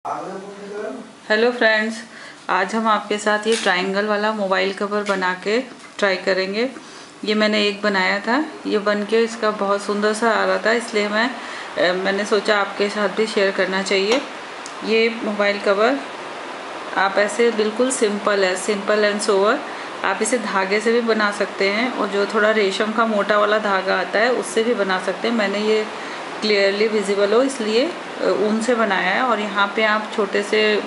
Hello friends, आज हम आपके साथ ये ट्रायंगल वाला मोबाइल कवर बना के ट्राई करेंगे। ये मैंने एक बनाया था, ये बन के इसका बहुत सुंदर सा आ रहा था, इसलिए मैंने सोचा आपके साथ भी शेयर करना चाहिए। ये मोबाइल कवर आप ऐसे बिल्कुल सिंपल एंड सोवर, आप इसे धागे से भी बना सकते हैं और जो थोड़ा रेशम का मोटा वाला धागा आता है उससे भी बना सकते हैं। मैंने ये क्लियरली विजिबल हो इसलिए ऊन से बनाया है। और यहाँ पे आप छोटे से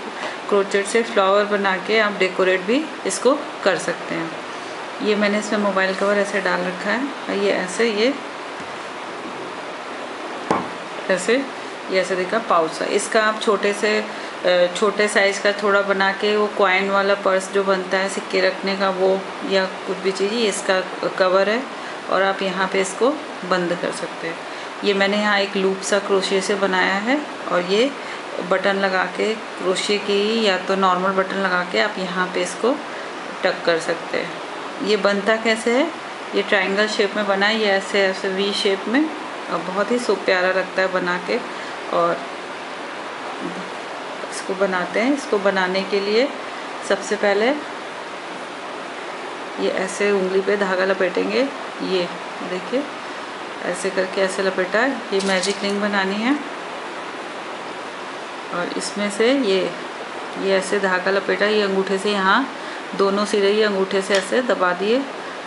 क्रोचेट से फ्लावर बना के आप डेकोरेट भी इसको कर सकते हैं। ये मैंने इसमें मोबाइल कवर ऐसे डाल रखा है। ये ऐसे देखा पाउच है इसका। आप छोटे साइज़ का थोड़ा बना के वो कॉइन वाला पर्स जो बनता है सिक्के रखने का, वो या कुछ भी चीज़, ये इसका कवर है और आप यहाँ पे इसको बंद कर सकते हैं। ये मैंने यहाँ एक लूप सा क्रोशिया से बनाया है और ये बटन लगा के क्रोशिया की या तो नॉर्मल बटन लगा के आप यहाँ पे इसको टक कर सकते हैं। ये बनता कैसे है, ये ट्रायंगल शेप में बना है, ये ऐसे वी शेप में, और बहुत ही सो प्यारा लगता है बना के। और इसको बनाते हैं। इसको बनाने के लिए सबसे पहले ये ऐसे उंगली पे धागा लपेटेंगे। ये देखिए ऐसे करके ऐसे लपेटा है। ये मैजिक रिंग बनानी है और इसमें से ये ऐसे धागा लपेटा, ये अंगूठे से यहाँ दोनों सिरे ये अंगूठे से ऐसे दबा दिए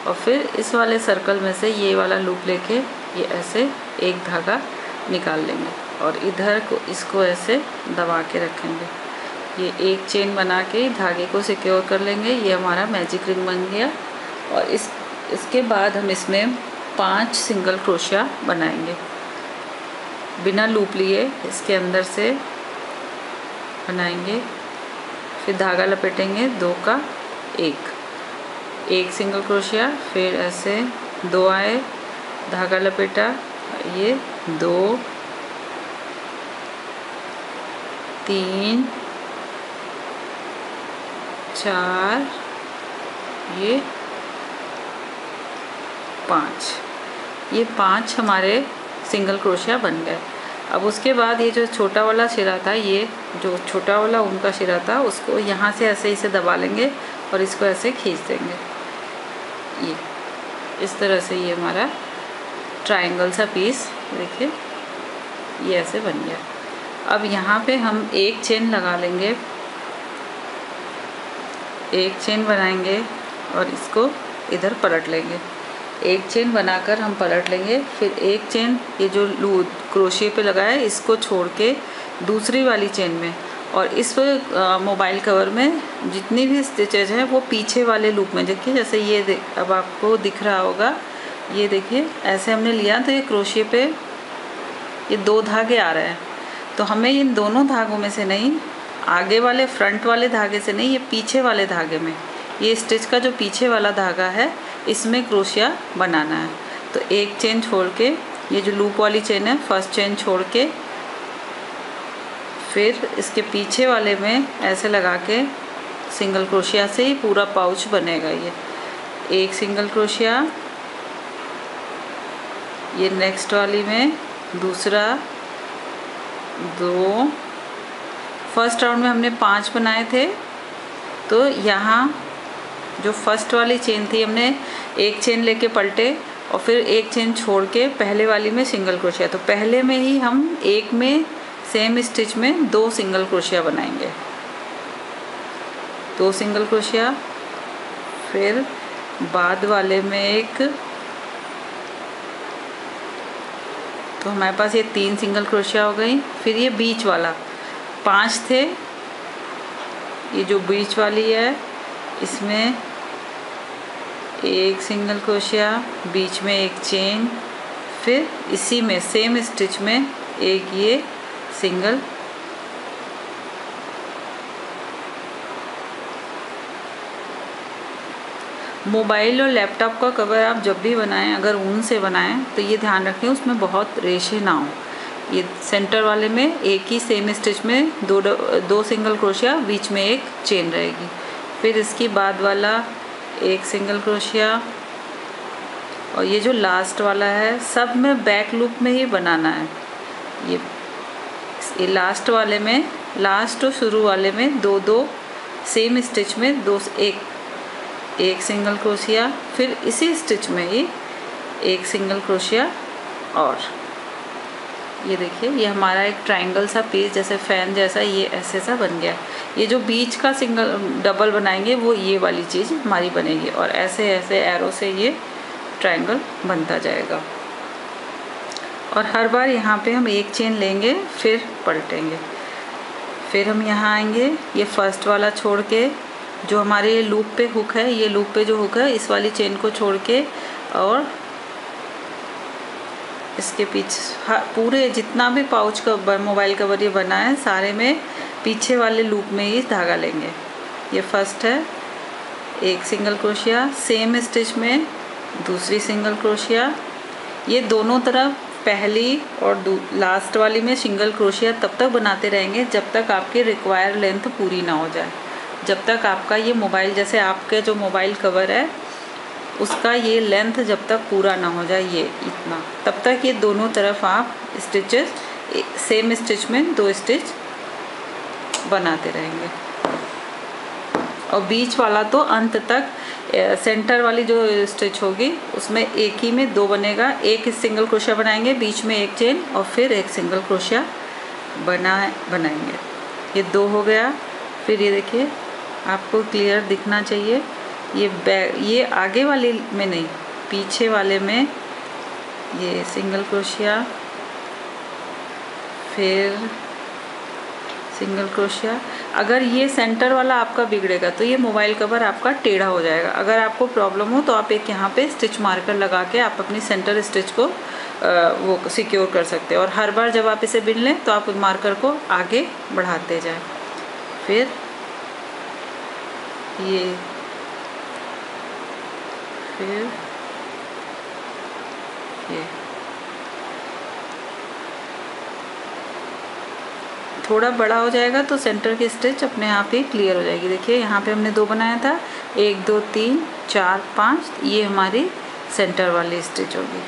और फिर इस वाले सर्कल में से ये वाला लूप लेके ये ऐसे एक धागा निकाल लेंगे और इधर को इसको ऐसे दबा के रखेंगे। ये एक चेन बना के धागे को सिक्योर कर लेंगे। ये हमारा मैजिक रिंग बन गया। और इसके बाद हम इसमें 5 सिंगल क्रोशिया बनाएंगे बिना लूप लिए। इसके अंदर से बनाएंगे, फिर धागा लपेटेंगे 2 का 1 सिंगल क्रोशिया, फिर ऐसे 2 आए, धागा लपेटा, ये 2 3 4 ये 5, ये 5 हमारे सिंगल क्रोशिया बन गए। अब उसके बाद ये जो छोटा वाला सिरा था, ये जो छोटा वाला उनका सिरा था, उसको यहाँ से ऐसे इसे दबा लेंगे और इसको ऐसे खींच देंगे। ये इस तरह से ये हमारा ट्रायंगल सा पीस देखिए ये ऐसे बन गया। अब यहाँ पे हम एक चेन लगा लेंगे, एक चेन बनाएंगे और इसको इधर पलट लेंगे। एक चेन बनाकर हम पलट लेंगे, फिर एक चेन ये जो क्रोशिया पे लगा है इसको छोड़ के दूसरी वाली चेन में, और इस मोबाइल कवर में जितनी भी स्टिचेज हैं वो पीछे वाले लूप में। देखिए जैसे ये अब आपको दिख रहा होगा, ये देखिए ऐसे हमने लिया तो ये क्रोशिया पे ये 2 धागे आ रहे हैं, तो हमें इन दोनों धागों में से नहीं, आगे वाले फ्रंट वाले धागे से नहीं, ये पीछे वाले धागे में, ये स्टिच का जो पीछे वाला धागा है इसमें क्रोशिया बनाना है। तो एक चेन छोड़ के, ये जो लूप वाली चेन है, फर्स्ट चेन छोड़ के फिर इसके पीछे वाले में ऐसे लगा के सिंगल क्रोशिया से ही पूरा पाउच बनेगा। ये एक सिंगल क्रोशिया, ये नेक्स्ट वाली में दूसरा 2, फर्स्ट राउंड में हमने 5 बनाए थे, तो यहाँ जो फर्स्ट वाली चेन थी हमने एक चेन लेके पलटे और फिर एक चेन छोड़ के पहले वाली में सिंगल क्रोशिया, तो पहले में ही हम एक में सेम स्टिच में 2 सिंगल क्रोशिया बनाएंगे, 2 सिंगल क्रोशिया, फिर बाद वाले में एक, तो हमारे पास ये 3 सिंगल क्रोशिया हो गई। फिर ये बीच वाला 5 थे, ये जो बीच वाली है इसमें एक सिंगल क्रोशिया, बीच में एक चेन, फिर इसी में सेम स्टिच में एक ये सिंगल, मोबाइल और लैपटॉप का कवर आप जब भी बनाएं, अगर ऊन से बनाएं तो ये ध्यान रखें उसमें बहुत रेशे ना हो। ये सेंटर वाले में एक ही सेम स्टिच में 2 सिंगल क्रोशिया, बीच में एक चेन रहेगी, फिर इसकी बाद वाला एक सिंगल क्रोशिया, और ये जो लास्ट वाला है सब में बैक लूप में ही बनाना है। ये लास्ट वाले में लास्ट और शुरू वाले में दो दो सेम स्टिच में एक सिंगल क्रोशिया, फिर इसी स्टिच में ही एक सिंगल क्रोशिया। और ये देखिए, ये हमारा एक ट्रायंगल सा पीस जैसे फैन जैसा ये ऐसे सा बन गया। ये जो बीच का सिंगल डबल बनाएंगे वो ये वाली चीज़ हमारी बनेगी, और ऐसे ऐसे एरो से ये ट्रायंगल बनता जाएगा। और हर बार यहाँ पे हम एक चेन लेंगे, फिर पलटेंगे, फिर हम यहाँ आएंगे, ये फर्स्ट वाला छोड़ के जो हमारे लूप पे हुक है, ये लूप पे जो हुक है इस वाली चेन को छोड़ के, और इसके पीछे पूरे जितना भी पाउच का मोबाइल कवर ये बना है सारे में पीछे वाले लूप में ही धागा लेंगे। ये फर्स्ट है, एक सिंगल क्रोशिया, सेम स्टिच में दूसरी सिंगल क्रोशिया। ये दोनों तरफ पहली और लास्ट वाली में सिंगल क्रोशिया तब तक बनाते रहेंगे जब तक आपकी रिक्वायर्ड लेंथ पूरी ना हो जाए। जब तक आपका ये मोबाइल, जैसे आपके जो मोबाइल कवर है उसका ये लेंथ जब तक पूरा ना हो जाए, ये इतना, तब तक ये दोनों तरफ आप स्टिचेस सेम स्टिच में 2 स्टिच बनाते रहेंगे। और बीच वाला तो अंत तक, सेंटर वाली जो स्टिच होगी उसमें एक ही में 2 बनेगा। एक सिंगल क्रोशिया बनाएंगे, बीच में एक चेन, और फिर एक सिंगल क्रोशिया बनाएंगे। ये 2 हो गया। फिर ये देखिए, आपको क्लियर दिखना चाहिए, ये आगे वाले में नहीं, पीछे वाले में ये सिंगल क्रोशिया, फिर सिंगल क्रोशिया। अगर ये सेंटर वाला आपका बिगड़ेगा तो ये मोबाइल कवर आपका टेढ़ा हो जाएगा। अगर आपको प्रॉब्लम हो तो आप एक यहाँ पे स्टिच मार्कर लगा के आप अपनी सेंटर स्टिच को वो सिक्योर कर सकते हैं। और हर बार जब आप इसे बिन लें तो आप मार्कर को आगे बढ़ाते जाएं। फिर ये, फिर ये थोड़ा बड़ा हो जाएगा तो सेंटर की स्टिच अपने आप ही क्लियर हो जाएगी। देखिए, यहाँ पे हमने 2 बनाया था, 1 2 3 4 5, ये हमारी सेंटर वाली स्टिच होगी।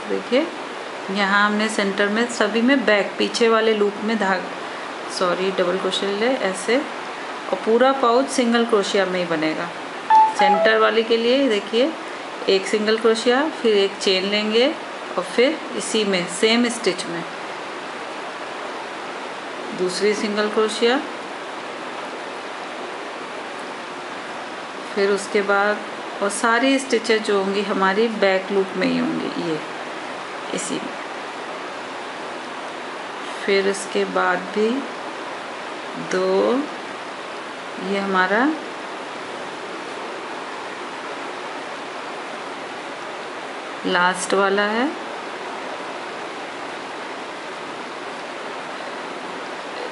देखिए, यहाँ हमने सेंटर में सभी में बैक पीछे वाले लूप में डबल क्रोशिया ले ऐसे, और पूरा पाउच सिंगल क्रोशिया में ही बनेगा। सेंटर वाले के लिए देखिए, एक सिंगल क्रोशिया, फिर एक चेन लेंगे, और फिर इसी में सेम स्टिच में दूसरी सिंगल क्रोशिया, फिर उसके बाद, और सारी स्टिचेस जो होंगी हमारी बैक लूप में ही होंगी, ये इसी में। फिर उसके बाद भी 2, ये हमारा लास्ट वाला है,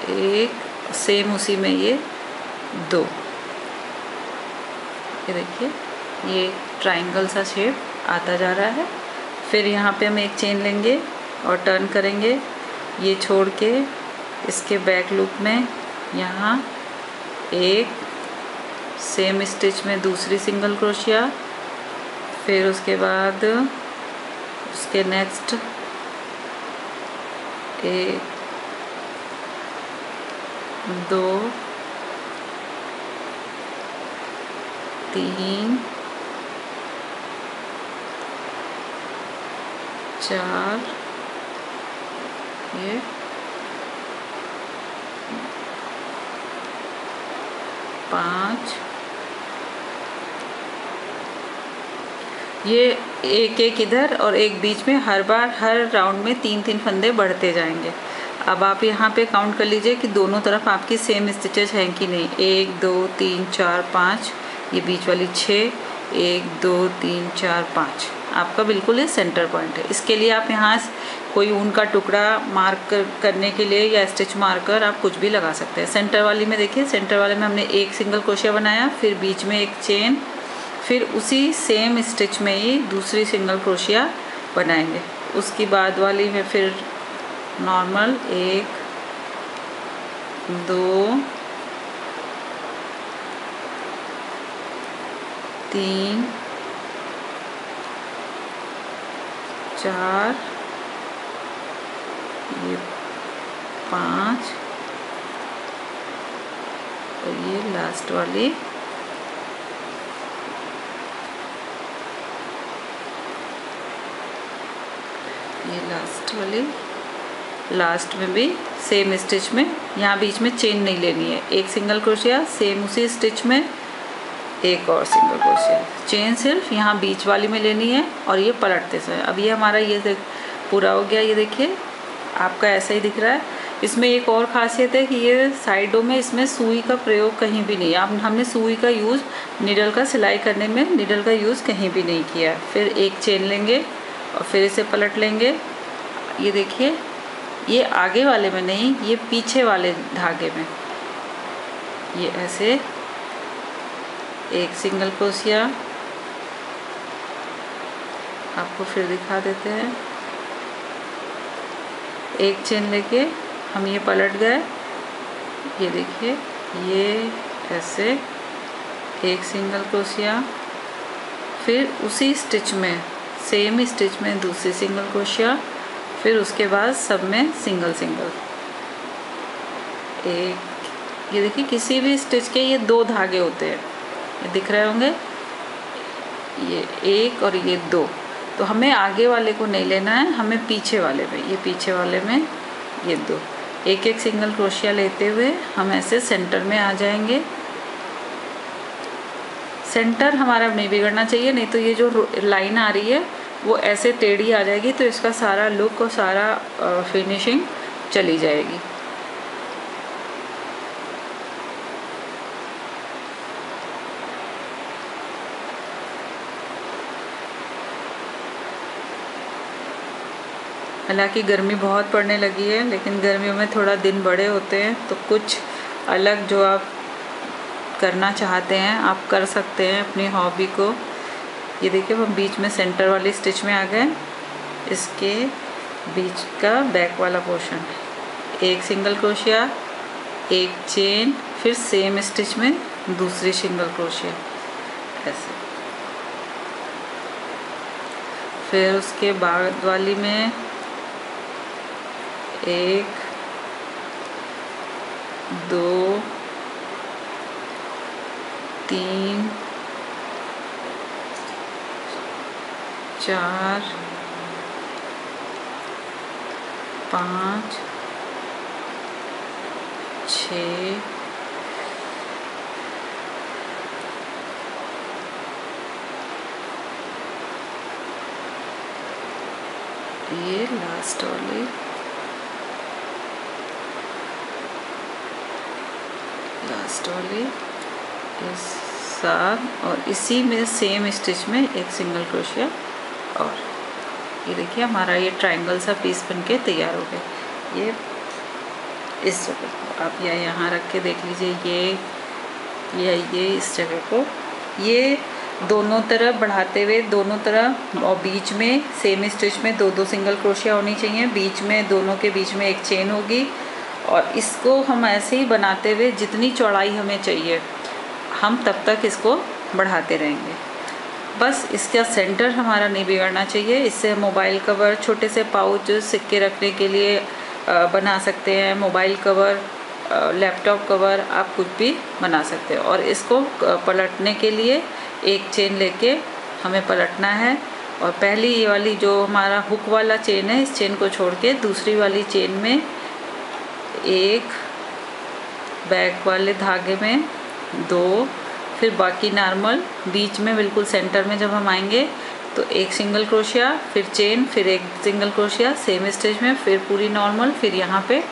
एक सेम उसी में ये 2। ये देखिए, ये ट्रायंगल सा शेप आता जा रहा है। फिर यहाँ पे हम एक चेन लेंगे और टर्न करेंगे, ये छोड़ के इसके बैक लूप में यहाँ एक सेम स्टिच में दूसरी सिंगल क्रोशिया, फिर उसके बाद उसके नेक्स्ट 1 2 3 4, ये 5, ये एक इधर और एक बीच में, हर बार हर राउंड में 3-3 फंदे बढ़ते जाएंगे। अब आप यहाँ पे काउंट कर लीजिए कि दोनों तरफ आपकी सेम स्टिचेस हैं कि नहीं। 1 2 3 4 5, ये बीच वाली 6, 1 2 3 4 5, आपका बिल्कुल ये सेंटर पॉइंट है। इसके लिए आप यहाँ कोई ऊन का टुकड़ा मार्क करने के लिए या स्टिच मार्कर आप कुछ भी लगा सकते हैं। सेंटर वाली में देखिए, सेंटर वाले में हमने एक सिंगल क्रोशिया बनाया, फिर बीच में एक चेन, फिर उसी सेम स्टिच में ही दूसरी सिंगल क्रोशिया बनाएंगे। उसकी बाद वाली में फिर नॉर्मल 1 2 3 4, 5, और ये लास्ट वाली लास्ट में भी सेम स्टिच में, यहाँ बीच में चेन नहीं लेनी है, एक सिंगल क्रोशिया, सेम उसी स्टिच में एक और सिंगल क्रोशिया, चेन सिर्फ यहाँ बीच वाली में लेनी है और ये पलटते समय। अब ये हमारा ये पूरा हो गया। ये देखिए आपका ऐसा ही दिख रहा है। इसमें एक और ख़ासियत है कि ये साइडों में इसमें सुई का प्रयोग कहीं भी नहीं है। हमने सुई का यूज़ नीडल का सिलाई करने में नीडल का यूज़ कहीं भी नहीं किया। फिर एक चेन लेंगे और फिर इसे पलट लेंगे। ये देखिए ये आगे वाले में नहीं, ये पीछे वाले धागे में, ये ऐसे एक सिंगल क्रोशिया, आपको फिर दिखा देते हैं। एक चेन लेके हम ये पलट गए। ये देखिए ये ऐसे एक सिंगल क्रोशिया, फिर उसी स्टिच में सेम स्टिच में दूसरी सिंगल क्रोशिया, फिर उसके बाद सब में सिंगल सिंगल एक। ये देखिए किसी भी स्टिच के ये दो धागे होते हैं, ये दिख रहे होंगे, ये एक और ये दो। तो हमें आगे वाले को नहीं लेना है, हमें पीछे वाले में, ये पीछे वाले में ये दो, एक एक सिंगल क्रोशिया लेते हुए हम ऐसे सेंटर में आ जाएंगे। सेंटर हमारा नहीं बिगड़ना चाहिए, नहीं तो ये जो लाइन आ रही है वो ऐसे टेढ़ी आ जाएगी, तो इसका सारा लुक और सारा फिनिशिंग चली जाएगी। हालांकि गर्मी बहुत पड़ने लगी है, लेकिन गर्मियों में थोड़ा दिन बड़े होते हैं, तो कुछ अलग जो आप करना चाहते हैं आप कर सकते हैं अपनी हॉबी को। ये देखिए हम बीच में सेंटर वाली स्टिच में आ गए। इसके बीच का बैक वाला पोर्शन, एक सिंगल क्रोशिया, एक चेन, फिर सेम स्टिच में दूसरी सिंगल क्रोशिया ऐसे। फिर उसके बाद वाली में एक, दो, तीन, चार, 5, 6, लास्ट वाली इस 7 और इसी में सेम स्टिच में एक सिंगल क्रोशिया। और ये देखिए हमारा ये ट्रायंगल सा पीस बनके तैयार हो गया। ये इस जगह को आप यहाँ रख के देख लीजिए, ये इस जगह को, ये दोनों तरफ बढ़ाते हुए दोनों तरफ, और बीच में सेम स्टिच में दो दो सिंगल क्रोशिया होनी चाहिए, बीच में दोनों के बीच में एक चेन होगी। और इसको हम ऐसे ही बनाते हुए जितनी चौड़ाई हमें चाहिए हम तब तक इसको बढ़ाते रहेंगे। बस इसका सेंटर हमारा नहीं बिगड़ना चाहिए। इससे मोबाइल कवर, छोटे से पाउच सिक्के रखने के लिए बना सकते हैं, मोबाइल कवर, लैपटॉप कवर, आप कुछ भी बना सकते हैं। और इसको पलटने के लिए एक चेन लेके हमें पलटना है। और पहली ये वाली जो हमारा हुक वाला चेन है, इस चेन को छोड़ के दूसरी वाली चेन में एक, बैक वाले धागे में 2, फिर बाकी नॉर्मल, बीच में बिल्कुल सेंटर में जब हम आएंगे तो एक सिंगल क्रोशिया, फिर चेन, फिर एक सिंगल क्रोशिया सेम स्टिच में, फिर पूरी नॉर्मल, फिर यहाँ पे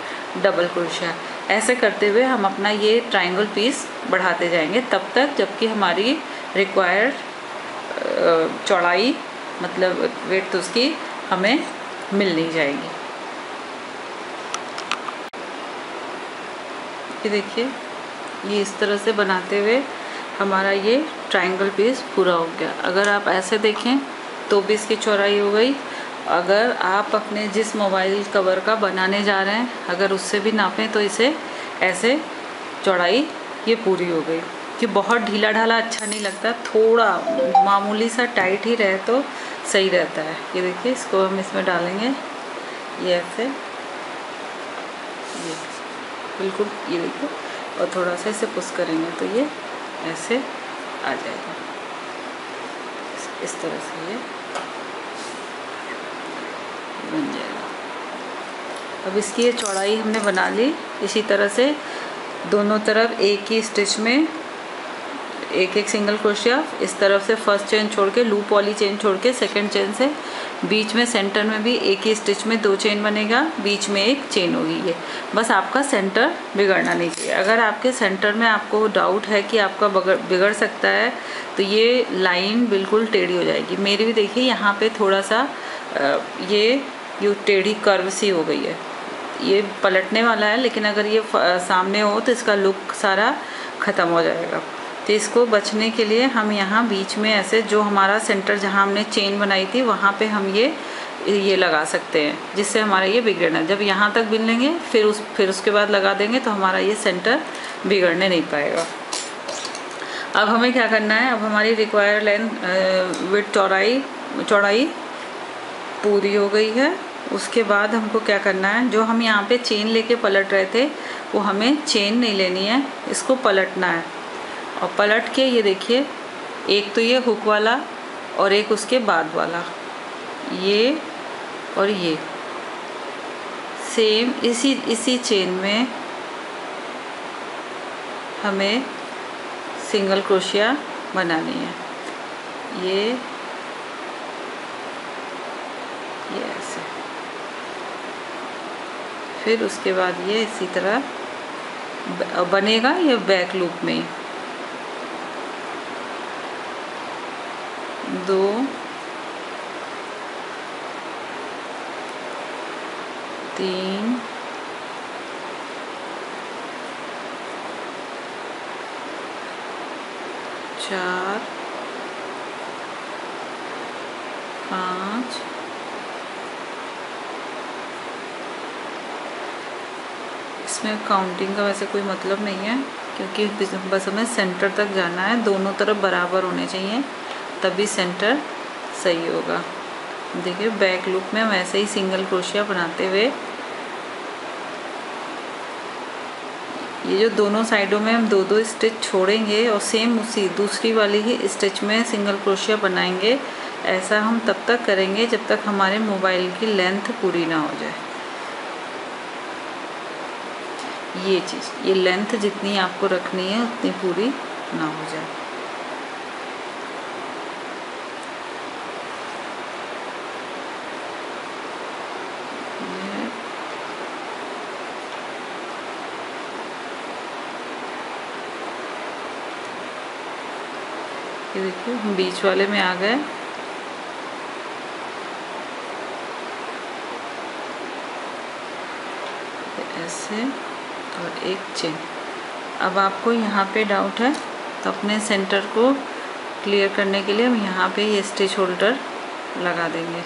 डबल क्रोशिया। ऐसे करते हुए हम अपना ये ट्रायंगल पीस बढ़ाते जाएंगे तब तक जबकि हमारी रिक्वायर्ड चौड़ाई मतलब विड्थ उसकी हमें मिल नहीं जाएगी। ये देखिए ये इस तरह से बनाते हुए हमारा ये ट्रायंगल पीस पूरा हो गया। अगर आप ऐसे देखें तो भी इसकी चौड़ाई हो गई। अगर आप अपने जिस मोबाइल कवर का बनाने जा रहे हैं अगर उससे भी नापें तो इसे ऐसे चौड़ाई ये पूरी हो गई। कि बहुत ढीला ढाला अच्छा नहीं लगता, थोड़ा मामूली सा टाइट ही रहे तो सही रहता है। ये देखिए इसको हम इसमें डालेंगे, ये ऐसे, ये बिल्कुल, ये देखिए और थोड़ा सा इसे पुश करेंगे तो ये ऐसे आ जाएगा। इस तरह से ये बन जाएगा। अब इसकी ये चौड़ाई हमने बना ली। इसी तरह से दोनों तरफ एक ही स्टिच में एक एक सिंगल क्रोशिया, इस तरफ से फर्स्ट चेन छोड़ के लूप वाली चेन छोड़ के सेकंड चेन से बीच में सेंटर में भी एक ही स्टिच में 2 चेन बनेगा, बीच में एक चेन होगी। ये बस आपका सेंटर बिगड़ना नहीं चाहिए। अगर आपके सेंटर में आपको डाउट है कि आपका बिगड़ सकता है तो ये लाइन बिल्कुल टेढ़ी हो जाएगी। मेरी भी देखिए यहाँ पे थोड़ा सा ये टेढ़ी कर्व सी हो गई है। ये पलटने वाला है, लेकिन अगर ये सामने हो तो इसका लुक सारा ख़त्म हो जाएगा। तो इसको बचने के लिए हम यहाँ बीच में ऐसे जो हमारा सेंटर जहाँ हमने चेन बनाई थी वहाँ पे हम ये लगा सकते हैं, जिससे हमारा ये बिगड़ना। जब यहाँ तक बिन लेंगे फिर उसके बाद लगा देंगे तो हमारा ये सेंटर बिगड़ने नहीं पाएगा। अब हमें क्या करना है, अब हमारी रिक्वायर्ड लेंथ विड्थ चौड़ाई पूरी हो गई है। उसके बाद हमको क्या करना है, जो हम यहाँ पे चेन लेके पलट रहे थे वो हमें चेन नहीं लेनी है, इसको पलटना है। और पलट के ये देखिए, एक तो ये हुक वाला और एक उसके बाद वाला, ये और ये सेम इसी चेन में हमें सिंगल क्रोशिया बनानी है। ये ऐसे, फिर उसके बाद ये इसी तरह बनेगा ये बैक लूप में 2 3 4 5 इसमें काउंटिंग का वैसे कोई मतलब नहीं है, क्योंकि बस हमें सेंटर तक जाना है। दोनों तरफ बराबर होने चाहिए, तभी सेंटर सही होगा। देखिए बैक लूप में हम ऐसे ही सिंगल क्रोशिया बनाते हुए ये जो दोनों साइडों में हम 2-2 स्टिच छोड़ेंगे और सेम उसी दूसरी वाली ही स्टिच में सिंगल क्रोशिया बनाएंगे। ऐसा हम तब तक करेंगे जब तक हमारे मोबाइल की लेंथ पूरी ना हो जाए। ये चीज़, ये लेंथ जितनी आपको रखनी है उतनी पूरी ना हो जाए। ये देखिए हम बीच वाले में आ गए। ऐसे और एक चेन। अब आपको यहाँ पे डाउट है तो अपने सेंटर को क्लियर करने के लिए हम यहाँ पे ये स्टिच होल्डर लगा देंगे।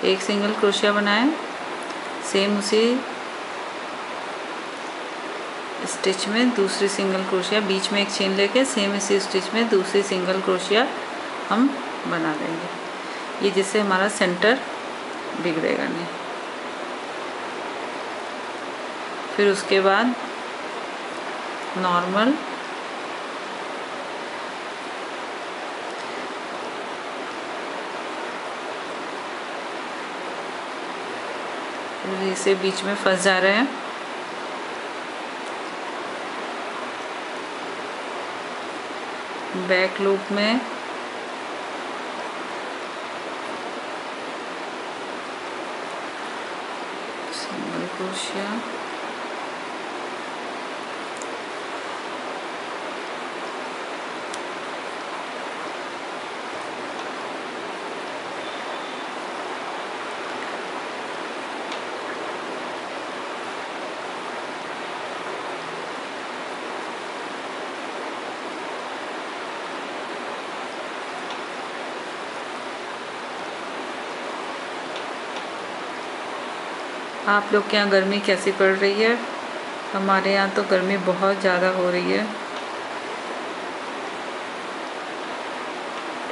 एक सिंगल क्रोशिया बनाएं, सेम उसी स्टिच में दूसरी सिंगल क्रोशिया, बीच में एक चेन लेके सेम इसी स्टिच में दूसरी सिंगल क्रोशिया हम बना देंगे, ये जिससे हमारा सेंटर बिगड़ेगा नहीं। फिर उसके बाद नॉर्मल इसे बीच में फंस जा रहे हैं। बैक लूप में सिंगल क्रोशिया, आप लोग के यहाँ गर्मी कैसी पड़ रही है? हमारे यहाँ तो गर्मी बहुत ज़्यादा हो रही है।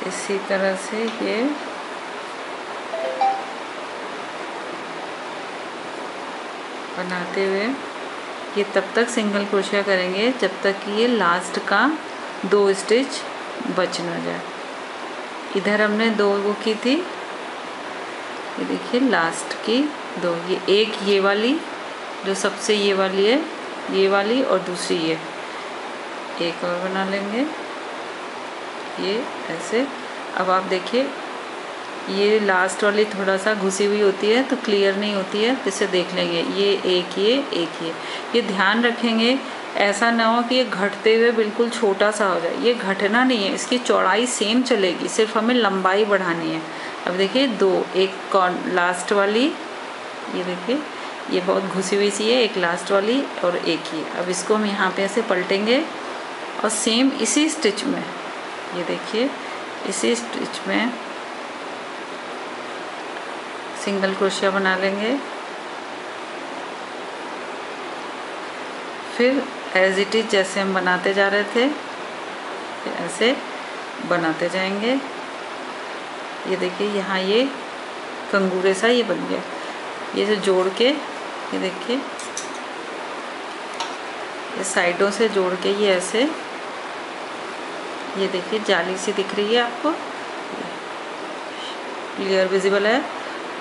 इसी तरह से ये बनाते हुए ये तब तक सिंगल क्रोशिया करेंगे जब तक कि ये लास्ट का 2 स्टिच बच ना जाए। इधर हमने 2 वो की थी, ये देखिए लास्ट की 2, ये एक ये वाली जो सबसे ये वाली है, ये वाली, और दूसरी ये एक और बना लेंगे ये ऐसे। अब आप देखिए ये लास्ट वाली थोड़ा सा घुसी हुई होती है तो क्लियर नहीं होती है, तो इसे देख लेंगे, ये एक ये ध्यान रखेंगे ऐसा ना हो कि ये घटते हुए बिल्कुल छोटा सा हो जाए। ये घटना नहीं है, इसकी चौड़ाई सेम चलेगी, सिर्फ हमें लंबाई बढ़ानी है। अब देखिए 2, एक लास्ट वाली, ये देखिए ये बहुत घुसी हुई सी है, एक लास्ट वाली और एक ही। अब इसको हम यहाँ पे ऐसे पलटेंगे और सेम इसी स्टिच में, ये देखिए इसी स्टिच में सिंगल क्रोशिया बना लेंगे। फिर एज इट इज जैसे हम बनाते जा रहे थे ऐसे बनाते जाएंगे। ये देखिए यहाँ ये कंगूरे सा ये बन गया, ये जो जोड़ के, ये देखिए ये साइडों से जोड़ के ये ऐसे, ये देखिए जाली सी दिख रही है आपको, क्लियर विजिबल है।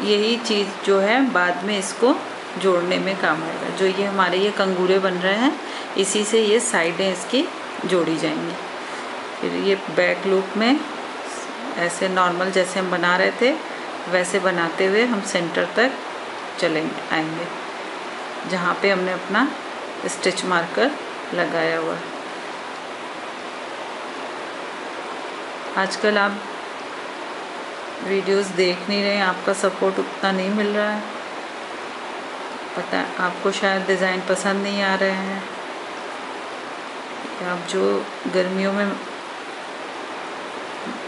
यही चीज़ जो है बाद में इसको जोड़ने में काम आएगा। जो ये हमारे ये कंगूरे बन रहे हैं इसी से ये साइडें इसकी जोड़ी जाएंगी। फिर ये बैक लूप में ऐसे नॉर्मल जैसे हम बना रहे थे वैसे बनाते हुए हम सेंटर तक चलेंगे आएंगे जहाँ पे हमने अपना स्टिच मार्कर लगाया हुआ। आजकल आप वीडियोस देख नहीं रहे, आपका सपोर्ट उतना नहीं मिल रहा है, पता है आपको शायद डिज़ाइन पसंद नहीं आ रहे हैं, आप जो गर्मियों में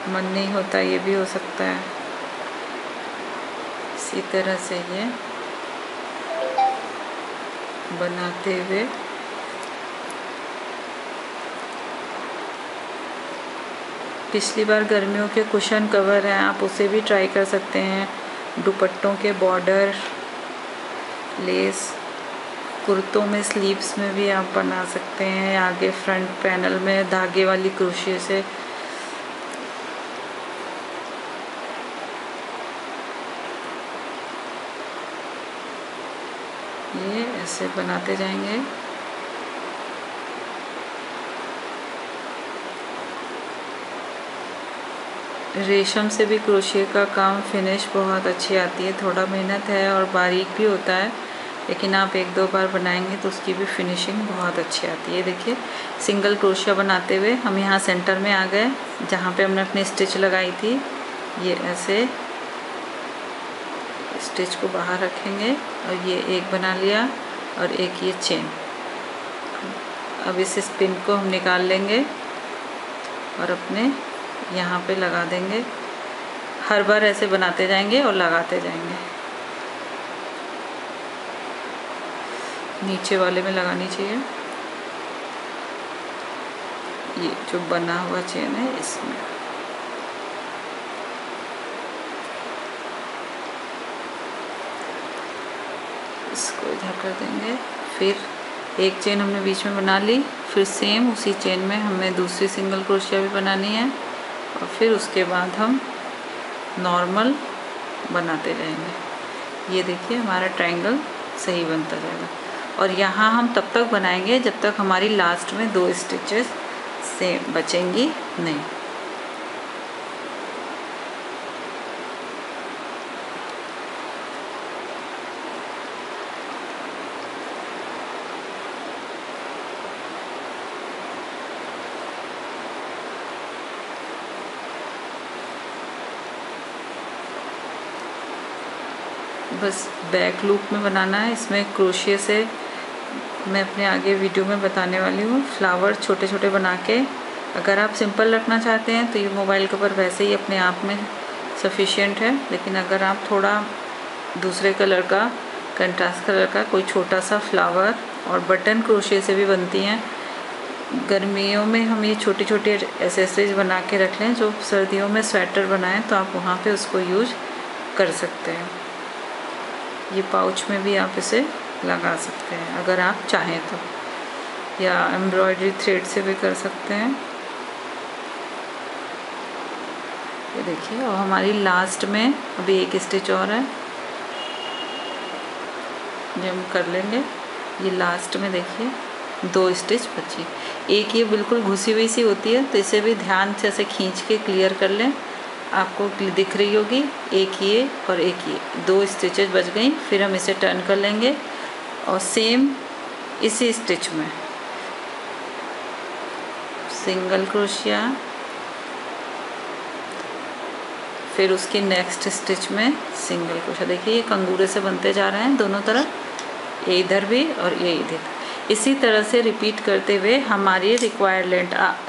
मन नहीं होता ये भी हो सकता है। इसी तरह से ये बनाते हुए पिछली बार गर्मियों के कुशन कवर हैं, आप उसे भी ट्राई कर सकते हैं। दुपट्टों के बॉर्डर, लेस, कुर्तों में स्लीव्स में भी आप बना सकते हैं। आगे फ्रंट पैनल में धागे वाली क्रोशिया से ये ऐसे बनाते जाएंगे। रेशम से भी क्रोशिया का काम फिनिश बहुत अच्छी आती है, थोड़ा मेहनत है और बारीक भी होता है, लेकिन आप 1-2 बार बनाएंगे तो उसकी भी फिनिशिंग बहुत अच्छी आती है। देखिए सिंगल क्रोशिया बनाते हुए हम यहाँ सेंटर में आ गए जहाँ पे हमने अपनी स्टिच लगाई थी। ये ऐसे स्टिच को बाहर रखेंगे और ये एक बना लिया और एक ये चेन। अब इस स्पिन को हम निकाल लेंगे और अपने यहाँ पे लगा देंगे। हर बार ऐसे बनाते जाएंगे और लगाते जाएंगे। नीचे वाले में लगानी चाहिए, ये जो बना हुआ चेन है इसमें। इसको इधर कर देंगे। फिर एक चेन हमने बीच में बना ली, फिर सेम उसी चेन में हमें दूसरी सिंगल क्रोशिया भी बनानी है और फिर उसके बाद हम नॉर्मल बनाते जाएंगे। ये देखिए हमारा ट्रायंगल सही बनता जाएगा। और यहाँ हम तब तक बनाएंगे जब तक हमारी लास्ट में 2 स्टिचेस से बचेंगी नहीं। बस बैक लूप में बनाना है। इसमें क्रोशिया से मैं अपने आगे वीडियो में बताने वाली हूँ। फ्लावर छोटे छोटे बना के, अगर आप सिंपल रखना चाहते हैं तो ये मोबाइल कवर वैसे ही अपने आप में सफिशिएंट है, लेकिन अगर आप थोड़ा दूसरे कलर का, कंट्रास्ट कलर का कोई छोटा सा फ्लावर, और बटन क्रोशिया से भी बनती हैं। गर्मियों में हम ये छोटी छोटी एसेसरीज बना के रख लें, जो सर्दियों में स्वेटर बनाएं तो आप वहाँ पे उसको यूज कर सकते हैं। ये पाउच में भी आप इसे लगा सकते हैं अगर आप चाहें तो, या एम्ब्रॉयडरी थ्रेड से भी कर सकते हैं। ये देखिए, और हमारी लास्ट में अभी एक स्टिच और है, ये हम कर लेंगे। ये लास्ट में देखिए 2 स्टिच बची, एक ये बिल्कुल घुसी हुई सी होती है, तो इसे भी ध्यान से ऐसे खींच के क्लियर कर लें। आपको दिख रही होगी, एक ये और एक ये 2 स्टिचेज बच गई। फिर हम इसे टर्न कर लेंगे और सेम इसी स्टिच में सिंगल क्रोशिया, फिर उसकी नेक्स्ट स्टिच में सिंगल क्रोशिया। देखिए ये कंगूरे से बनते जा रहे हैं दोनों तरफ, ये इधर भी और ये इधर। इसी तरह से रिपीट करते हुए हमारी रिक्वायर्ड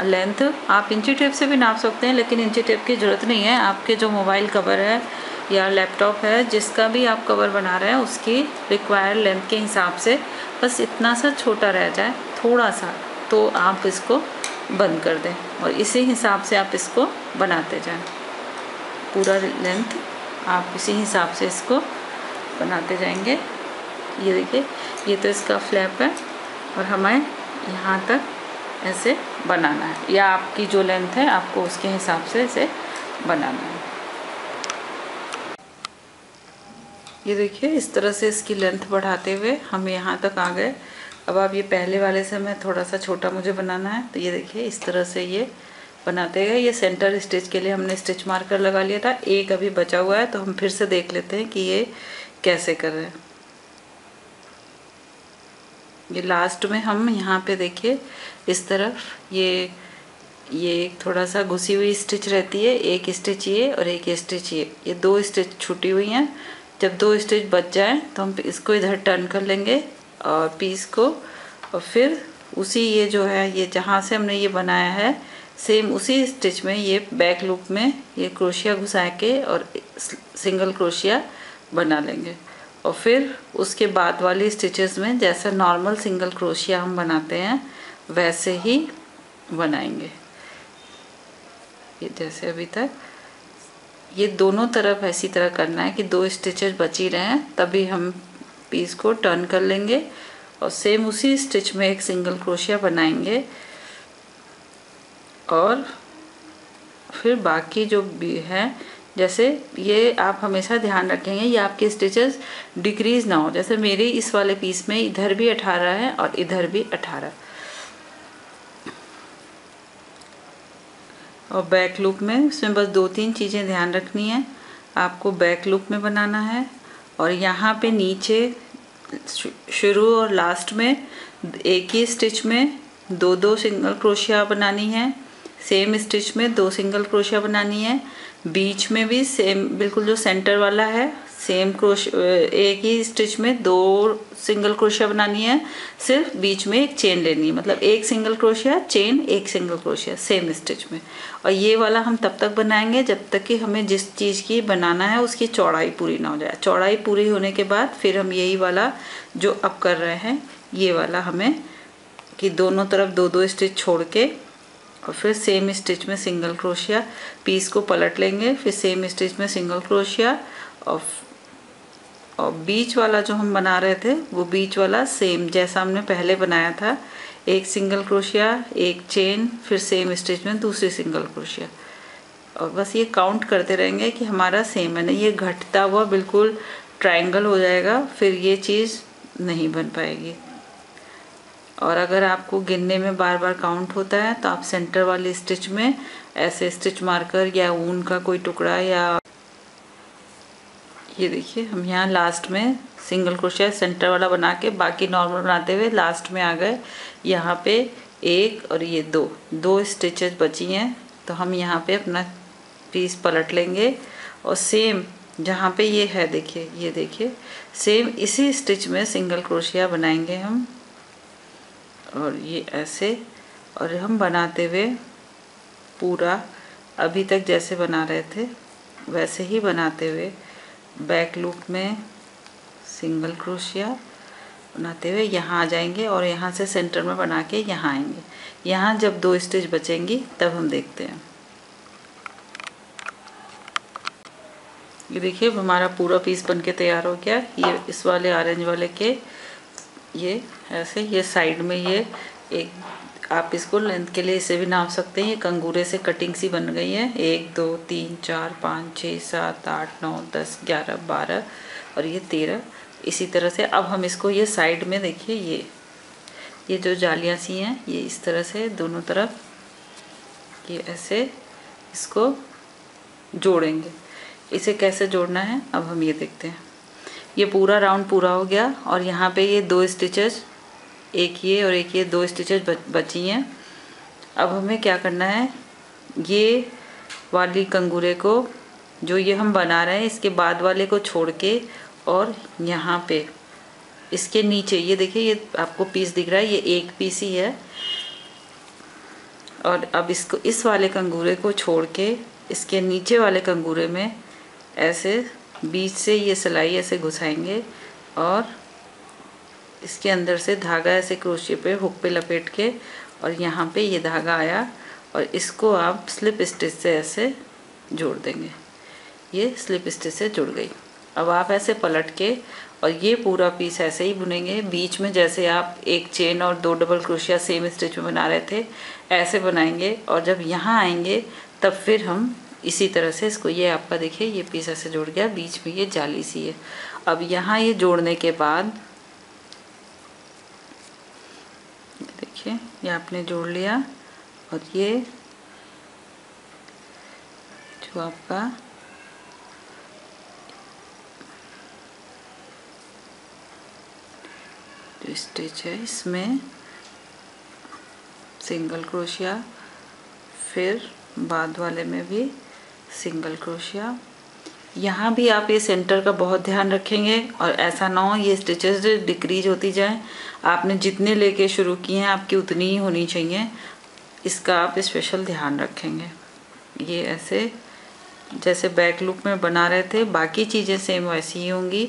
लेंथ आप इंची टेप से भी नाप सकते हैं, लेकिन इंची टेप की ज़रूरत नहीं है। आपके जो मोबाइल कवर है या लैपटॉप है, जिसका भी आप कवर बना रहे हैं, उसकी रिक्वायर्ड लेंथ के हिसाब से बस इतना सा छोटा रह जाए थोड़ा सा, तो आप इसको बंद कर दें और इसी हिसाब से आप इसको बनाते जाएं। पूरा लेंथ आप इसी हिसाब से इसको बनाते जाएंगे। ये देखिए, ये तो इसका फ्लैप है और हमें यहाँ तक ऐसे बनाना है, या आपकी जो लेंथ है आपको उसके हिसाब से इसे बनाना है। ये देखिए, इस तरह से इसकी लेंथ बढ़ाते हुए हम यहाँ तक आ गए। अब आप ये पहले वाले से मैं थोड़ा सा छोटा मुझे बनाना है, तो ये देखिए इस तरह से ये बनाते गए। ये सेंटर स्टिच के लिए हमने स्टिच मार्कर लगा लिया था, एक अभी बचा हुआ है, तो हम फिर से देख लेते हैं कि ये कैसे कर रहे हैं। ये लास्ट में हम यहाँ पे देखिए इस तरफ ये एक थोड़ा सा घुसी हुई स्टिच रहती है, एक स्टिच ये और एक स्टिच ये 2 स्टिच छूटी हुई हैं। जब 2 स्टिच बच जाए तो हम इसको इधर टर्न कर लेंगे और पीस को, और फिर उसी ये जो है, ये जहाँ से हमने ये बनाया है, सेम उसी स्टिच में ये बैक लूप में ये क्रोशिया घुसा के और सिंगल क्रोशिया बना लेंगे। और फिर उसके बाद वाली स्टिचेस में जैसा नॉर्मल सिंगल क्रोशिया हम बनाते हैं वैसे ही बनाएंगे। ये जैसे अभी तक ये दोनों तरफ इसी तरह करना है कि 2 स्टिचेस बच ही रहे हैं, तभी हम पीस को टर्न कर लेंगे और सेम उसी स्टिच में एक सिंगल क्रोशिया बनाएंगे। और फिर बाकी जो भी है, जैसे ये आप हमेशा ध्यान रखेंगे ये आपके स्टिचेस डिक्रीज ना हो। जैसे मेरे इस वाले पीस में इधर भी 18 है और इधर भी 18, और बैक लूप में इसमें बस 2-3 चीज़ें ध्यान रखनी है। आपको बैक लूप में बनाना है और यहाँ पे नीचे शुरू और लास्ट में एक ही स्टिच में 2-2 सिंगल क्रोशिया बनानी है, सेम स्टिच में 2 सिंगल क्रोशिया बनानी है। बीच में भी सेम, बिल्कुल जो सेंटर वाला है, सेम एक ही स्टिच में 2 सिंगल क्रोशिया बनानी है, सिर्फ बीच में एक चेन लेनी है, मतलब एक सिंगल क्रोशिया चेन, एक सिंगल क्रोशिया सेम स्टिच में। और ये वाला हम तब तक बनाएंगे जब तक कि हमें जिस चीज़ की बनाना है उसकी चौड़ाई पूरी ना हो जाए। चौड़ाई पूरी होने के बाद फिर हम यही वाला जो अब कर रहे हैं, ये वाला हमें कि दोनों तरफ 2-2 स्टिच छोड़ के और फिर सेम स्टिच में सिंगल क्रोशिया, पीस को पलट लेंगे, फिर सेम स्टिच में सिंगल क्रोशिया, और बीच वाला जो हम बना रहे थे वो बीच वाला सेम जैसा हमने पहले बनाया था, एक सिंगल क्रोशिया, एक चेन, फिर सेम स्टिच में दूसरी सिंगल क्रोशिया। और बस ये काउंट करते रहेंगे कि हमारा सेम है, नहीं ये घटता हुआ बिल्कुल ट्रायंगल हो जाएगा, फिर ये चीज़ नहीं बन पाएगी। और अगर आपको गिनने में बार बार काउंट होता है तो आप सेंटर वाली स्टिच में ऐसे स्टिच मार्कर या ऊन का कोई टुकड़ा, या ये देखिए हम यहाँ लास्ट में सिंगल क्रोशिया सेंटर वाला बना के बाकी नॉर्मल बनाते हुए लास्ट में आ गए। यहाँ पे एक और ये 2 स्टिचेस बची हैं, तो हम यहाँ पे अपना पीस पलट लेंगे और सेम जहाँ पे ये है, देखिए ये देखिए सेम इसी स्टिच में सिंगल क्रोशिया बनाएंगे हम, और ये ऐसे, और हम बनाते हुए पूरा अभी तक जैसे बना रहे थे वैसे ही बनाते हुए बैक लूप में सिंगल क्रोशिया बनाते हुए यहाँ आ जाएंगे और यहाँ से सेंटर में बना के यहाँ आएंगे। यहाँ जब 2 स्टिच बचेंगी तब हम देखते हैं। ये देखिए हमारा पूरा पीस बनके तैयार हो गया। ये इस वाले ऑरेंज वाले के ये ऐसे, ये साइड में ये एक, आप इसको लेंथ के लिए इसे भी नाप सकते हैं। ये कंगूरे से कटिंग सी बन गई है। 1 2 3 4 5 6 7 8 9 10 11 12 और ये 13। इसी तरह से अब हम इसको ये साइड में देखिए, ये जो जालियाँ सी हैं ये इस तरह से दोनों तरफ ये ऐसे इसको जोड़ेंगे। इसे कैसे जोड़ना है अब हम ये देखते हैं। ये पूरा राउंड पूरा हो गया और यहाँ पे ये 2 स्टिचेस, एक ये और एक ये 2 स्टिचेस बची हैं। अब हमें क्या करना है, ये वाली कंगूरे को जो ये हम बना रहे हैं इसके बाद वाले को छोड़ के और यहाँ पे इसके नीचे ये देखिए, ये आपको पीस दिख रहा है, ये एक पीस ही है। और अब इसको इस वाले कंगूरे को छोड़ के इसके नीचे वाले कंगूरे में ऐसे बीच से ये सिलाई ऐसे घुसाएंगे और इसके अंदर से धागा ऐसे क्रोशिया पे हुक पे लपेट के और यहाँ पे ये धागा आया और इसको आप स्लिप स्टिच से ऐसे जोड़ देंगे। ये स्लिप स्टिच से जुड़ गई। अब आप ऐसे पलट के और ये पूरा पीस ऐसे ही बुनेंगे। बीच में जैसे आप एक चेन और 2 डबल क्रोशिया सेम स्टिच में बना रहे थे ऐसे बनाएंगे और जब यहाँ आएंगे तब फिर हम इसी तरह से इसको, ये आपका देखिए ये पीस ऐसे जुड़ गया, बीच में ये जाली सी है। अब यहाँ ये जोड़ने के बाद देखिए ये आपने जोड़ लिया और ये जो आपका जो स्टिच है इसमें सिंगल क्रोशिया, फिर बाद वाले में भी सिंगल क्रोशिया। यहाँ भी आप ये सेंटर का बहुत ध्यान रखेंगे और ऐसा ना हो ये स्टिचेस डिक्रीज होती जाए। आपने जितने लेके शुरू किए हैं आपकी उतनी ही होनी चाहिए, इसका आप स्पेशल ध्यान रखेंगे। ये ऐसे जैसे बैक लूप में बना रहे थे बाकी चीज़ें सेम वैसी ही होंगी।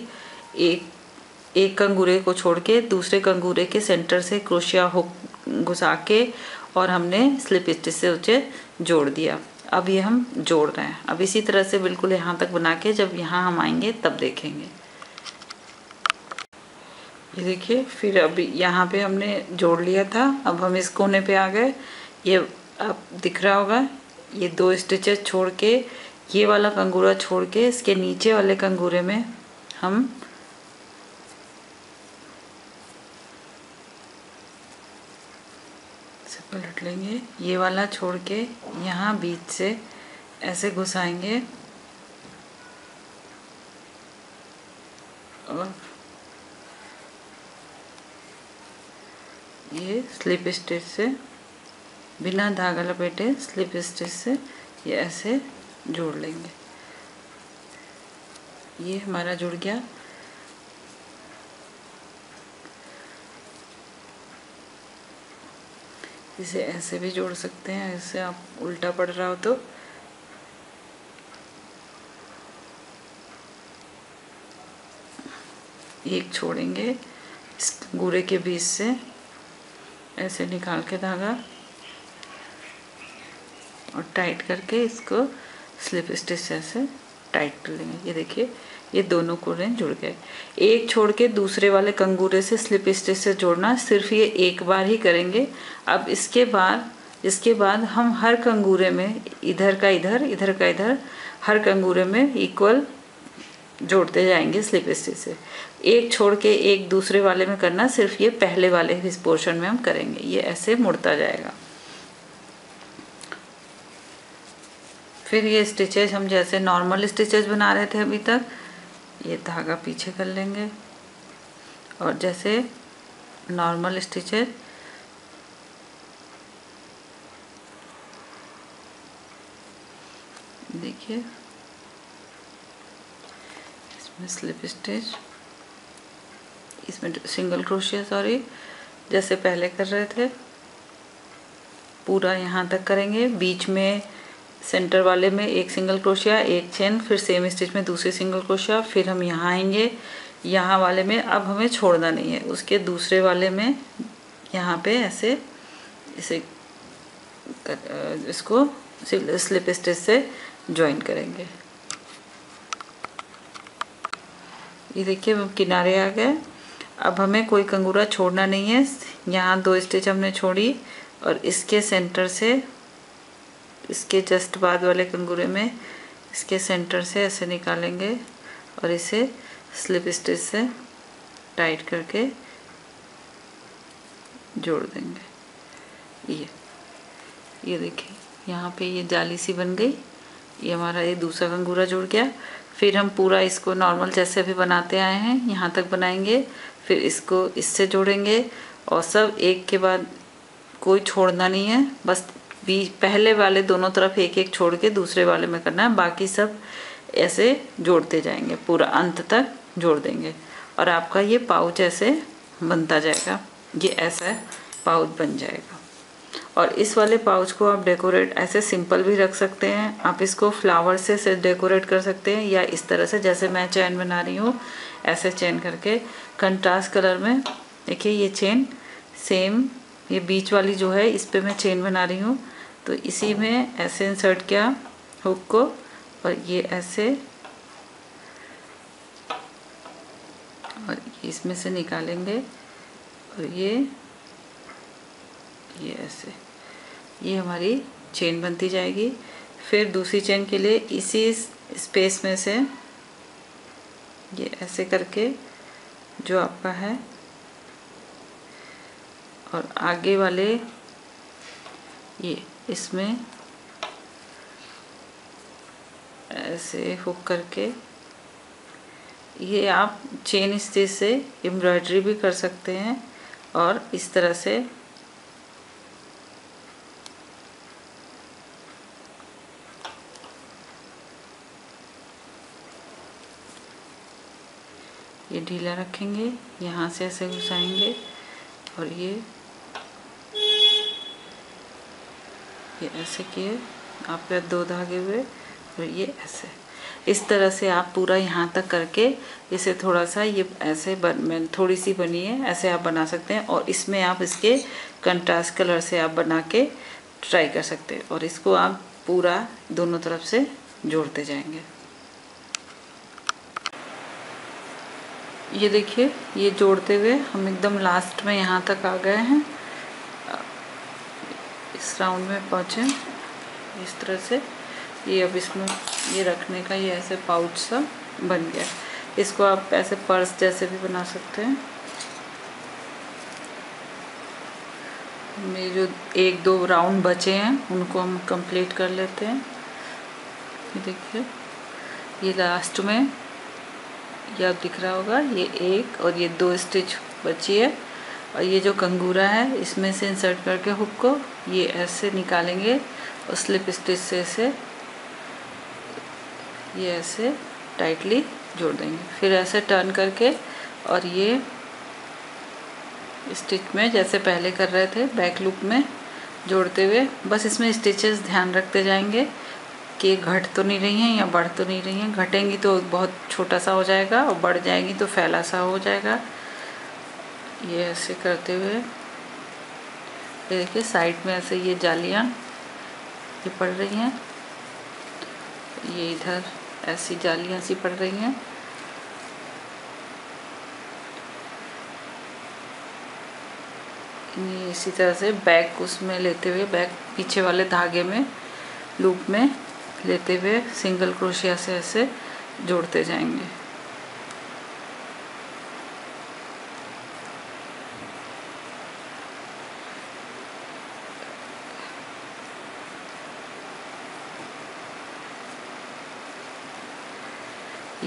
एक कंगूरे को छोड़ के दूसरे कंगूरे के सेंटर से क्रोशिया हुक घुसा के और हमने स्लिप स्टिच से उसे जोड़ दिया। अब ये हम जोड़ रहे हैं। अब इसी तरह से बिल्कुल यहाँ तक बना के जब यहाँ हम आएंगे तब देखेंगे। ये देखिए फिर अब यहाँ पे हमने जोड़ लिया था, अब हम इस कोने पे आ गए। ये अब दिख रहा होगा, ये 2 स्टिचेस छोड़ के ये वाला कंगूरा छोड़ के इसके नीचे वाले कंगूरे में हम पलट लेंगे। ये वाला छोड़ के यहाँ बीच से ऐसे घुसाएंगे और ये स्लिप स्टिच से बिना धागा लपेटे स्लिप स्टिच से ये ऐसे जोड़ लेंगे। ये हमारा जुड़ गया। इसे ऐसे भी जोड़ सकते हैं, ऐसे आप उल्टा पड़ रहा हो तो। एक छोड़ेंगे इस कंगूरे के बीच से ऐसे निकाल के धागा और टाइट करके इसको स्लिप स्टिच से ऐसे टाइट कर लेंगे। ये देखिए ये दोनों कोरे जुड़ गए। एक छोड़ के दूसरे वाले कंगूरे से स्लिप स्टिच से जोड़ना सिर्फ ये एक बार ही करेंगे। अब इसके बाद हम हर कंगूरे में इधर का इधर हर कंगूरे में इक्वल जोड़ते जाएंगे स्लिप स्टिच से। एक छोड़ के एक दूसरे वाले में करना, सिर्फ ये पहले वाले इस पोर्शन में हम करेंगे। ये ऐसे मुड़ता जाएगा। फिर ये स्टिचेस हम जैसे नॉर्मल स्टिचेस बना रहे थे अभी तक, ये धागा पीछे कर लेंगे और जैसे नॉर्मल स्टिचेस देखिए इसमें स्लिप स्टिच, इसमें सिंगल क्रोशिया सॉरी, जैसे पहले कर रहे थे पूरा यहाँ तक करेंगे। बीच में सेंटर वाले में एक सिंगल क्रोशिया, एक चेन, फिर सेम स्टिच में दूसरी सिंगल क्रोशिया, फिर हम यहाँ आएंगे। यहाँ वाले में अब हमें छोड़ना नहीं है, उसके दूसरे वाले में यहाँ पे ऐसे इसे इसको स्लिप स्टिच से ज्वाइन करेंगे। ये देखिए किनारे आ गए। अब हमें कोई कंगूरा छोड़ना नहीं है। यहाँ 2 स्टिच हमने छोड़ी और इसके सेंटर से, इसके जस्ट बाद वाले कंगूरे में इसके सेंटर से ऐसे निकालेंगे और इसे स्लिप स्टिच से टाइट करके जोड़ देंगे। ये देखिए यहाँ पे ये जाली सी बन गई। ये हमारा ये दूसरा कंगूरा जुड़ गया। फिर हम पूरा इसको नॉर्मल जैसे अभी बनाते आए हैं यहाँ तक बनाएंगे, फिर इसको इससे जोड़ेंगे और सब एक के बाद कोई छोड़ना नहीं है। बस पहले वाले दोनों तरफ एक एक छोड़ के दूसरे वाले में करना है, बाकी सब ऐसे जोड़ते जाएंगे, पूरा अंत तक जोड़ देंगे और आपका ये पाउच ऐसे बनता जाएगा। ये ऐसा पाउच बन जाएगा। और इस वाले पाउच को आप डेकोरेट ऐसे सिंपल भी रख सकते हैं, आप इसको फ्लावर से डेकोरेट कर सकते हैं, या इस तरह से जैसे मैं चेन बना रही हूँ ऐसे चेन करके कंट्रास्ट कलर में। देखिए ये चेन सेम, ये बीच वाली जो है इस पे मैं चेन बना रही हूँ, तो इसी में ऐसे इंसर्ट किया हुक को और ये ऐसे, और इसमें से निकालेंगे और ये ऐसे, ये हमारी चेन बनती जाएगी। फिर दूसरी चेन के लिए इसी स्पेस में से ये ऐसे करके जो आपका है, और आगे वाले ये इसमें ऐसे हुक करके, ये आप चेन स्टिच से एम्ब्रॉयडरी भी कर सकते हैं और इस तरह से ये ढीला रखेंगे, यहाँ से ऐसे घुसाएंगे और ये ऐसे किए आपके 2 धागे हुए और ये ऐसे, इस तरह से आप पूरा यहाँ तक करके इसे थोड़ा सा ये ऐसे थोड़ी सी बनी है ऐसे आप बना सकते हैं। और इसमें आप इसके कंट्रास्ट कलर से आप बना के ट्राई कर सकते हैं और इसको आप पूरा दोनों तरफ से जोड़ते जाएंगे। ये देखिए ये जोड़ते हुए हम एकदम लास्ट में यहाँ तक आ गए हैं, इस राउंड में पहुँचे इस तरह से। ये अब इसमें ये रखने का ये ऐसे पाउच सा बन गया। इसको आप ऐसे पर्स जैसे भी बना सकते हैं। मेरे जो 1-2 राउंड बचे हैं उनको हम कंप्लीट कर लेते हैं। ये देखिए ये लास्ट में ये आप दिख रहा होगा, ये 1 और ये 2 स्टिच बची है और ये जो कंगूरा है इसमें से इंसर्ट करके हुक को ये ऐसे निकालेंगे और स्लिप स्टिच से इसे ये ऐसे टाइटली जोड़ देंगे। फिर ऐसे टर्न करके और ये स्टिच में जैसे पहले कर रहे थे बैक लूप में जोड़ते हुए, बस इसमें स्टिचेस ध्यान रखते जाएंगे कि घट तो नहीं रही हैं या बढ़ तो नहीं रही हैं। घटेंगी तो बहुत छोटा सा हो जाएगा और बढ़ जाएंगी तो फैला सा हो जाएगा। ये ऐसे करते हुए ये देखिए साइड में ऐसे ये जालियाँ ये पड़ रही हैं, ये इधर ऐसी जालियाँ सी पड़ रही हैं। ये इसी तरह से बैक उसमें लेते हुए बैक पीछे वाले धागे में लूप में लेते हुए सिंगल क्रोशिया से ऐसे जोड़ते जाएंगे।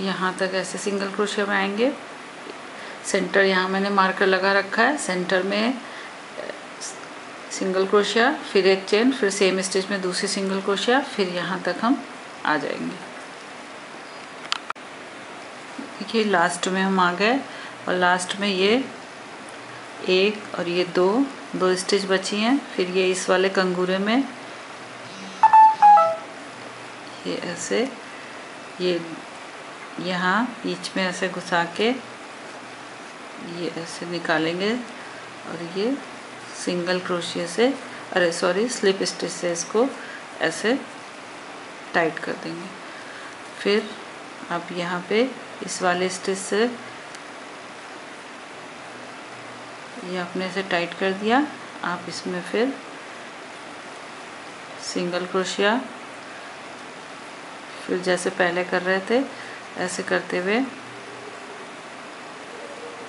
यहाँ तक ऐसे सिंगल क्रोशिया में आएंगे। सेंटर यहाँ मैंने मार्कर लगा रखा है, सेंटर में सिंगल क्रोशिया, फिर एक चेन, फिर सेम स्टिच में दूसरी सिंगल क्रोशिया, फिर यहाँ तक हम आ जाएंगे। देखिए लास्ट में हम आ गए और लास्ट में ये 1 और ये 2 स्टिच बची हैं। फिर ये इस वाले कंगूरे में ये ऐसे ये यहाँ बीच में ऐसे घुसा के ये ऐसे निकालेंगे और ये सिंगल क्रोशिया से स्लिप स्टिच से इसको ऐसे टाइट कर देंगे। फिर आप यहाँ पे इस वाले स्टिच से ये आपने ऐसे टाइट कर दिया। आप इसमें फिर सिंगल क्रोशिया, फिर जैसे पहले कर रहे थे ऐसे करते हुए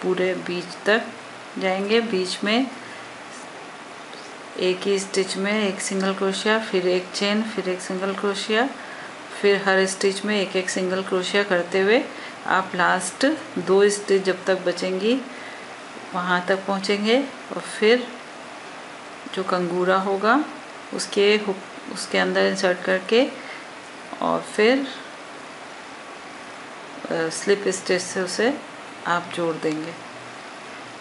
पूरे बीच तक जाएंगे। बीच में एक ही स्टिच में एक सिंगल क्रोशिया, फिर एक चेन, फिर एक सिंगल क्रोशिया, फिर हर स्टिच में एक एक सिंगल क्रोशिया करते हुए आप लास्ट 2 स्टिच जब तक बचेंगी वहाँ तक पहुँचेंगे। और फिर जो कंगूरा होगा उसके अंदर इंसर्ट करके और फिर स्लिप स्टिच से उसे आप जोड़ देंगे।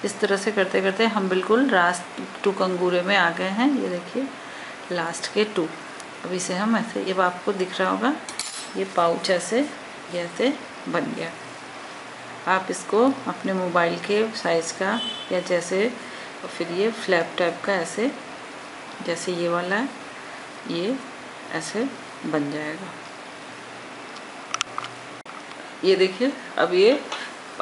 इस तरह से करते करते हम बिल्कुल लास्ट 2 कंगूरे में आ गए हैं। ये देखिए लास्ट के 2। अब इसे हम ऐसे, ये आपको दिख रहा होगा ये पाउच ऐसे बन गया। आप इसको अपने मोबाइल के साइज़ का या जैसे, और फिर ये फ्लैप टाइप का ऐसे जैसे ये वाला है, ये ऐसे बन जाएगा। ये देखिए अब ये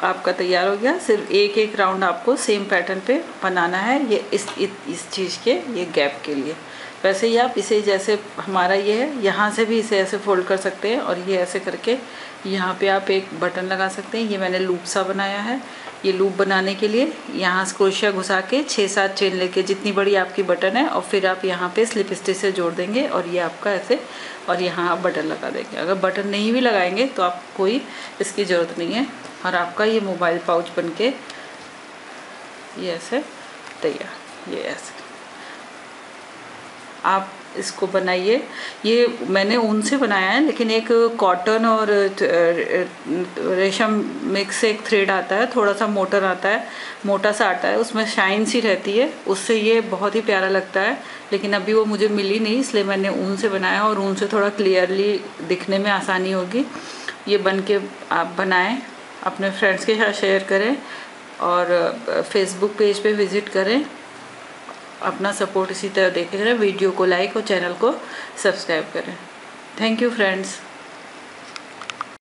आपका तैयार हो गया। सिर्फ एक एक राउंड आपको सेम पैटर्न पे बनाना है। ये इस चीज़ के ये गैप के लिए। वैसे ही आप इसे जैसे हमारा ये है, यहाँ से भी इसे ऐसे फोल्ड कर सकते हैं और ये ऐसे करके यहाँ पे आप एक बटन लगा सकते हैं। ये मैंने लूप सा बनाया है। ये लूप बनाने के लिए यहाँ से क्रोशिया घुसा के 6-7 चेन लेके जितनी बड़ी आपकी बटन है और फिर आप यहाँ पे स्लिप स्टिच से जोड़ देंगे और ये आपका ऐसे, और यहाँ आप बटन लगा देंगे। अगर बटन नहीं भी लगाएंगे तो आप कोई इसकी ज़रूरत नहीं है और आपका ये मोबाइल पाउच बनके ये ऐसे तैयार। ये ऐसे आप इसको बनाइए। ये मैंने ऊन से बनाया है, लेकिन एक कॉटन और रेशम मिक्स एक थ्रेड आता है, थोड़ा सा मोटा सा आता है, उसमें शाइन सी रहती है, उससे ये बहुत ही प्यारा लगता है। लेकिन अभी वो मुझे मिली नहीं, इसलिए मैंने ऊन से बनाया और ऊन से थोड़ा क्लियरली दिखने में आसानी होगी। ये बन के आप बनाएं, अपने फ्रेंड्स के साथ शेयर करें और फेसबुक पेज पे विज़िट करें। अपना सपोर्ट इसी तरह देते रहें। वीडियो को लाइक और चैनल को सब्सक्राइब करें। Thank you friends.